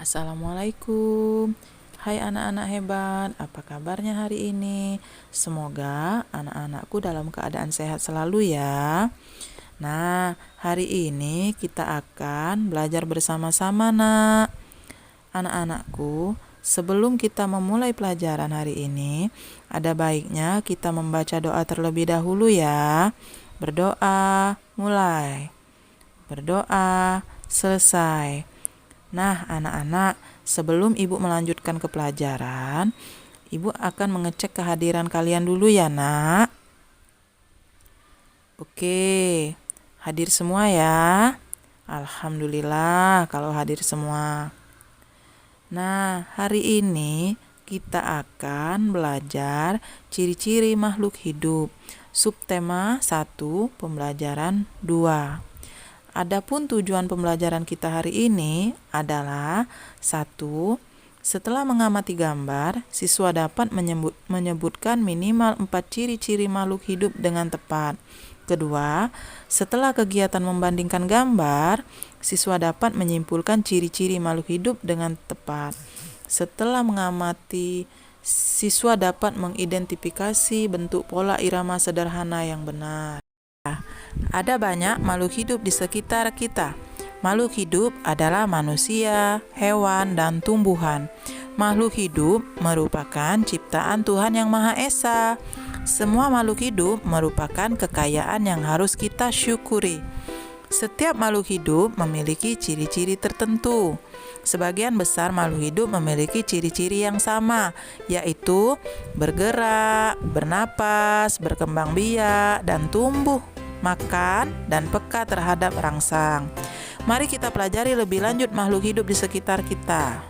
Assalamualaikum. Hai anak-anak hebat, apa kabarnya hari ini? Semoga anak-anakku dalam keadaan sehat selalu ya. Nah, hari ini kita akan belajar bersama-sama, Nak. Anak-anakku, sebelum kita memulai pelajaran hari ini, ada baiknya kita membaca doa terlebih dahulu ya. Berdoa, mulai. Berdoa, selesai. Nah, anak-anak, sebelum Ibu melanjutkan ke pelajaran, Ibu akan mengecek kehadiran kalian dulu ya, Nak. Oke, hadir semua ya. Alhamdulillah kalau hadir semua. Nah, hari ini kita akan belajar ciri-ciri makhluk hidup. Subtema 1, pembelajaran 2. Adapun tujuan pembelajaran kita hari ini adalah 1. Setelah mengamati gambar, siswa dapat menyebutkan minimal 4 ciri-ciri makhluk hidup dengan tepat. Kedua, setelah kegiatan membandingkan gambar, siswa dapat menyimpulkan ciri-ciri makhluk hidup dengan tepat. Setelah mengamati, siswa dapat mengidentifikasi bentuk pola irama sederhana yang benar. Ada banyak makhluk hidup di sekitar kita. Makhluk hidup adalah manusia, hewan, dan tumbuhan. Makhluk hidup merupakan ciptaan Tuhan Yang Maha Esa. Semua makhluk hidup merupakan kekayaan yang harus kita syukuri. Setiap makhluk hidup memiliki ciri-ciri tertentu. Sebagian besar makhluk hidup memiliki ciri-ciri yang sama, yaitu bergerak, bernapas, berkembang biak, dan tumbuh, makan, dan peka terhadap rangsang. Mari kita pelajari lebih lanjut makhluk hidup di sekitar kita.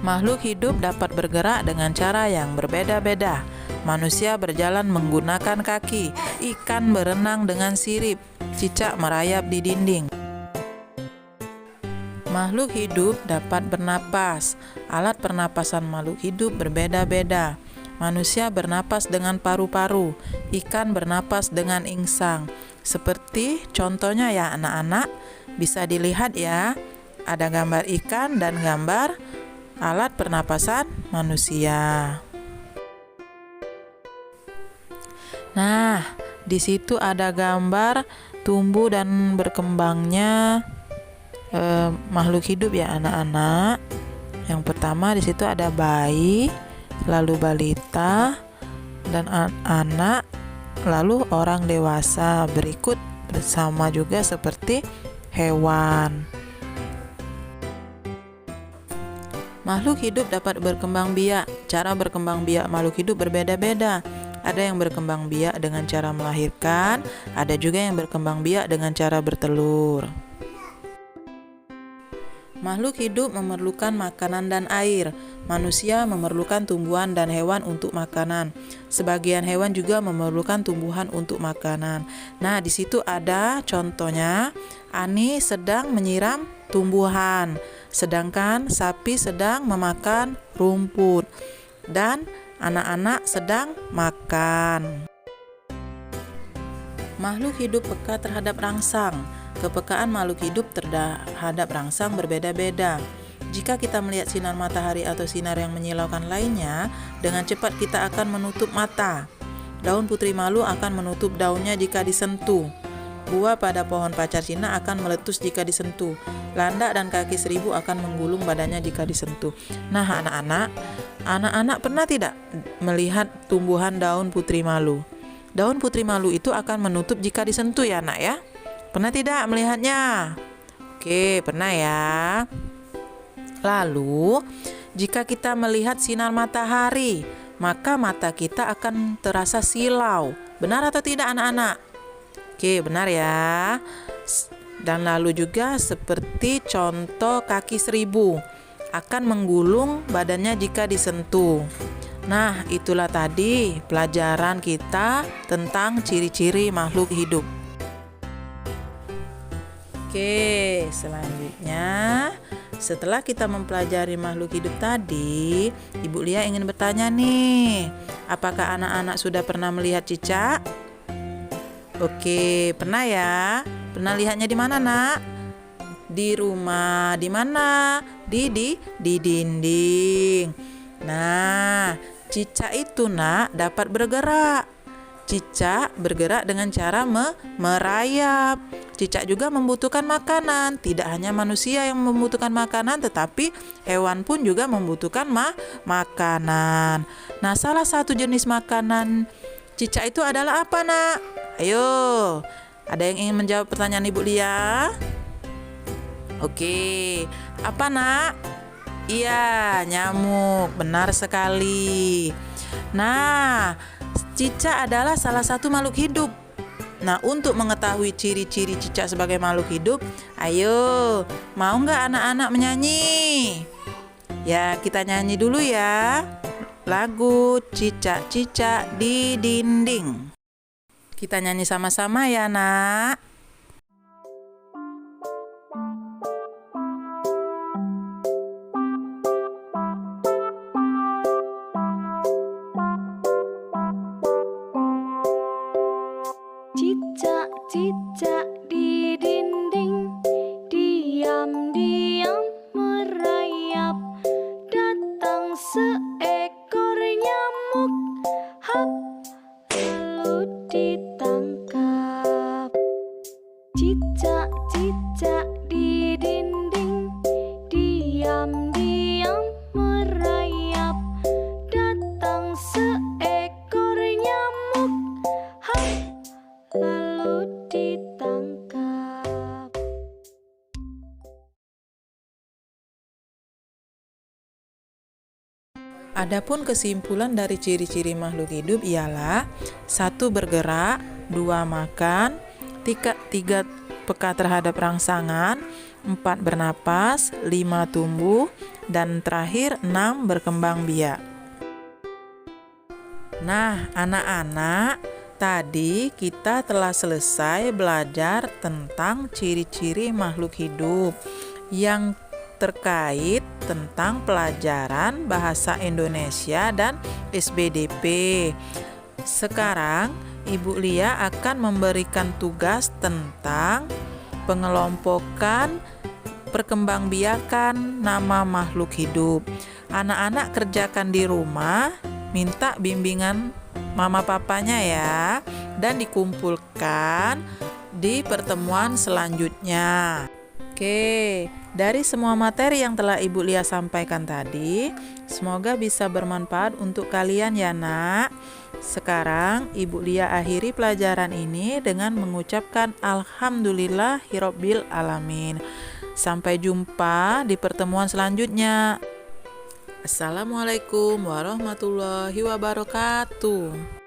Makhluk hidup dapat bergerak dengan cara yang berbeda-beda. Manusia berjalan menggunakan kaki, ikan berenang dengan sirip, cicak merayap di dinding. Makhluk hidup dapat bernapas. Alat pernapasan makhluk hidup berbeda-beda. Manusia bernapas dengan paru-paru, ikan bernapas dengan insang. Seperti contohnya ya anak-anak, bisa dilihat ya, ada gambar ikan dan gambar alat pernapasan manusia. Nah, di situ ada gambar tumbuh dan berkembangnya makhluk hidup ya anak-anak. Yang pertama di situ ada bayi, lalu balita, dan anak, lalu orang dewasa. Berikut bersama juga seperti hewan. Makhluk hidup dapat berkembang biak. Cara berkembang biak makhluk hidup berbeda-beda. Ada yang berkembang biak dengan cara melahirkan, ada juga yang berkembang biak dengan cara bertelur. Makhluk hidup memerlukan makanan dan air. Manusia memerlukan tumbuhan dan hewan untuk makanan. Sebagian hewan juga memerlukan tumbuhan untuk makanan. Nah, di situ ada contohnya, Ani sedang menyiram tumbuhan, sedangkan sapi sedang memakan rumput, dan anak-anak sedang makan. Makhluk hidup peka terhadap rangsang. Kepekaan makhluk hidup terhadap rangsang berbeda-beda. Jika kita melihat sinar matahari atau sinar yang menyilaukan lainnya, dengan cepat kita akan menutup mata. Daun putri malu akan menutup daunnya jika disentuh. Buah pada pohon pacar Cina akan meletus jika disentuh. Landak dan kaki seribu akan menggulung badannya jika disentuh. Nah, anak-anak pernah tidak melihat tumbuhan daun putri malu? Daun putri malu itu akan menutup jika disentuh ya, Nak ya? Pernah tidak melihatnya? Oke, pernah ya. Lalu, jika kita melihat sinar matahari, maka mata kita akan terasa silau. Benar atau tidak anak-anak? Oke, benar ya. Dan lalu juga seperti contoh kaki seribu, akan menggulung badannya jika disentuh. Nah, itulah tadi pelajaran kita tentang ciri-ciri makhluk hidup. Oke, selanjutnya setelah kita mempelajari makhluk hidup tadi, Ibu Lia ingin bertanya nih, apakah anak-anak sudah pernah melihat cicak? Oke, pernah ya? Pernah lihatnya di mana, Nak? Di rumah. Di mana? Di dinding. Nah, cicak itu nak dapat bergerak. Cicak bergerak dengan cara merayap. Cicak juga membutuhkan makanan. Tidak hanya manusia yang membutuhkan makanan, tetapi hewan pun juga membutuhkan makanan. Nah, salah satu jenis makanan cicak itu adalah apa, nak? Ayo, ada yang ingin menjawab pertanyaan Ibu Lia? Oke, apa, nak? Iya, nyamuk. Benar sekali. Nah, cicak adalah salah satu makhluk hidup. Nah, untuk mengetahui ciri-ciri cicak sebagai makhluk hidup, ayo, mau nggak anak-anak menyanyi? Ya, kita nyanyi dulu ya. Lagu Cicak-Cicak di Dinding. Kita nyanyi sama-sama ya, nak. Cicak-cicak di dinding, diam-diam merayap. Datang seekor nyamuk, hap, lalu ditangkap. Cicak-cicak di dinding, diam-diam merayap. Datang seekor nyamuk, hap, lalu ditangkap. Adapun kesimpulan dari ciri-ciri makhluk hidup ialah 1. Bergerak, 2. Makan, 3. Peka terhadap rangsangan, 4. Bernapas, 5. Tumbuh, dan terakhir 6. Berkembang biak. Nah, anak-anak, tadi kita telah selesai belajar tentang ciri-ciri makhluk hidup yang terkait tentang pelajaran bahasa Indonesia dan SBDP. Sekarang Ibu Lia akan memberikan tugas tentang pengelompokan perkembangbiakan nama makhluk hidup. Anak-anak kerjakan di rumah, minta bimbingan mama papanya ya, dan dikumpulkan di pertemuan selanjutnya. Oke, dari semua materi yang telah Ibu Lia sampaikan tadi, semoga bisa bermanfaat untuk kalian ya, nak. Sekarang Ibu Lia akhiri pelajaran ini dengan mengucapkan Alhamdulillahirabbil alamin. Sampai jumpa di pertemuan selanjutnya. Assalamualaikum warahmatullahi wabarakatuh.